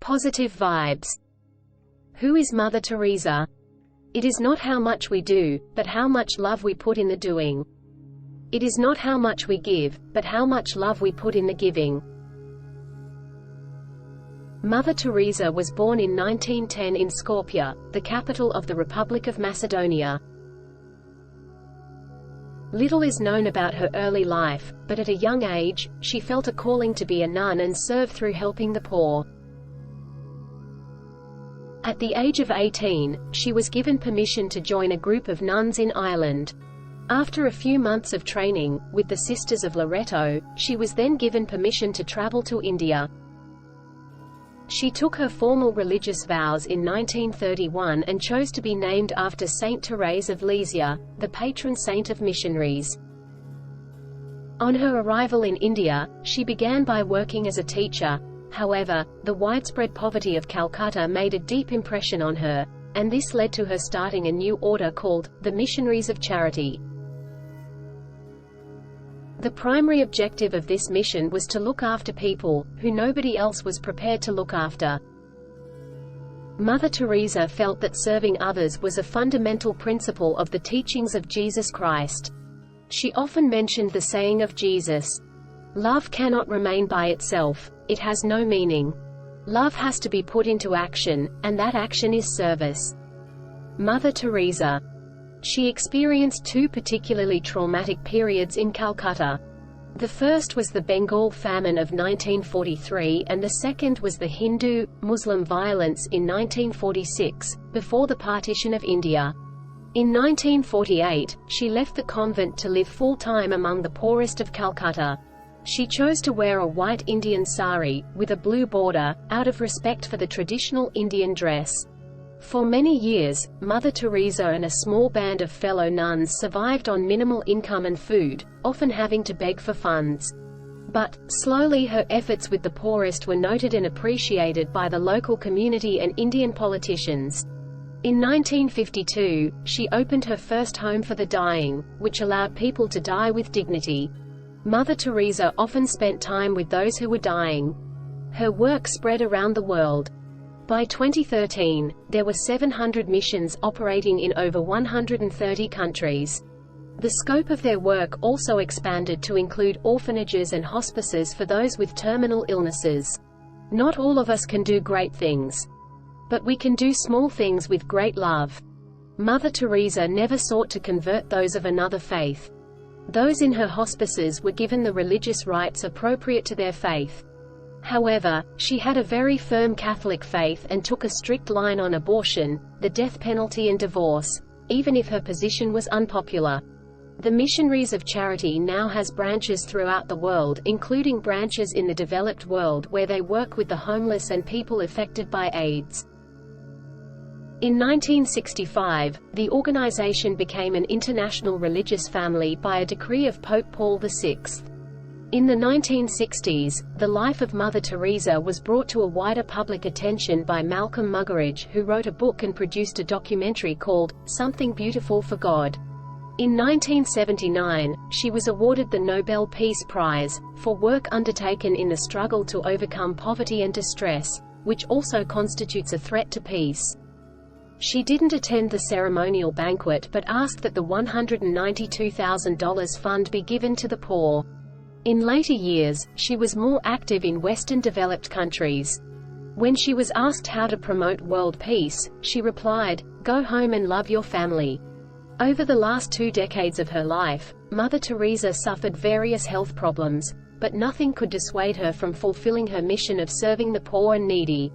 Positive vibes. Who is Mother Teresa? It is not how much we do, but how much love we put in the doing. It is not how much we give, but how much love we put in the giving. Mother Teresa was born in 1910 in Skopje, the capital of the Republic of Macedonia. Little is known about her early life, but at a young age, she felt a calling to be a nun and serve through helping the poor. At the age of 18, she was given permission to join a group of nuns in Ireland. After a few months of training, with the Sisters of Loreto, she was then given permission to travel to India. She took her formal religious vows in 1931 and chose to be named after Saint Teresa of Lisieux, the patron saint of missionaries. On her arrival in India, she began by working as a teacher. However, the widespread poverty of Calcutta made a deep impression on her, and this led to her starting a new order called the Missionaries of Charity. The primary objective of this mission was to look after people who nobody else was prepared to look after. Mother Teresa felt that serving others was a fundamental principle of the teachings of Jesus Christ. She often mentioned the saying of Jesus, "Love cannot remain by itself, it has no meaning. Love has to be put into action, and that action is service." Mother Teresa. She experienced two particularly traumatic periods in Calcutta. The first was the Bengal famine of 1943 and the second was the Hindu-Muslim violence in 1946, before the partition of India. In 1948, she left the convent to live full-time among the poorest of Calcutta. She chose to wear a white Indian sari, with a blue border, out of respect for the traditional Indian dress. For many years, Mother Teresa and a small band of fellow nuns survived on minimal income and food, often having to beg for funds. But, slowly her efforts with the poorest were noted and appreciated by the local community and Indian politicians. In 1952, she opened her first home for the dying, which allowed people to die with dignity. Mother Teresa often spent time with those who were dying. Her work spread around the world. By 2013, there were 700 missions operating in over 130 countries. The scope of their work also expanded to include orphanages and hospices for those with terminal illnesses. Not all of us can do great things. But we can do small things with great love. Mother Teresa never sought to convert those of another faith. Those in her hospices were given the religious rites appropriate to their faith. However, she had a very firm Catholic faith and took a strict line on abortion, the death penalty and divorce, even if her position was unpopular. The Missionaries of Charity now has branches throughout the world, including branches in the developed world where they work with the homeless and people affected by AIDS. In 1965, the organization became an international religious family by a decree of Pope Paul VI. In the 1960s, the life of Mother Teresa was brought to a wider public attention by Malcolm Muggeridge, who wrote a book and produced a documentary called Something Beautiful for God. In 1979, she was awarded the Nobel Peace Prize, for work undertaken in the struggle to overcome poverty and distress, which also constitutes a threat to peace. She didn't attend the ceremonial banquet but asked that the $192,000 fund be given to the poor. In later years, she was more active in Western developed countries. When she was asked how to promote world peace, she replied, "Go home and love your family." Over the last 2 decades of her life, Mother Teresa suffered various health problems, but nothing could dissuade her from fulfilling her mission of serving the poor and needy.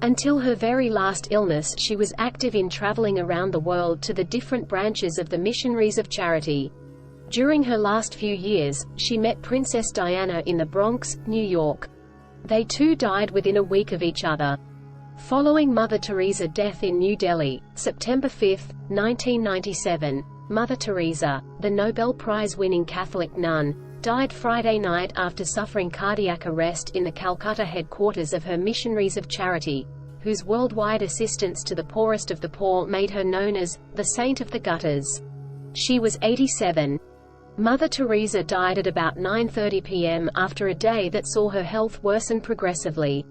Until her very last illness, she was active in traveling around the world to the different branches of the Missionaries of Charity. During her last few years, she met Princess Diana in the Bronx, New York. They too died within a week of each other. Following Mother Teresa's death in New Delhi, September 5, 1997, Mother Teresa, the Nobel Prize-winning Catholic nun, died Friday night after suffering cardiac arrest in the Calcutta headquarters of her Missionaries of Charity, whose worldwide assistance to the poorest of the poor made her known as the Saint of the Gutters. She was 87. Mother Teresa died at about 9:30 p.m. after a day that saw her health worsen progressively.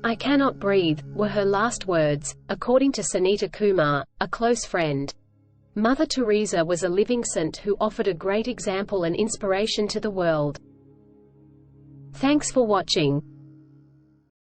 "I cannot breathe," were her last words, according to Sunita Kumar, a close friend. Mother Teresa was a living saint who offered a great example and inspiration to the world. Thanks for watching.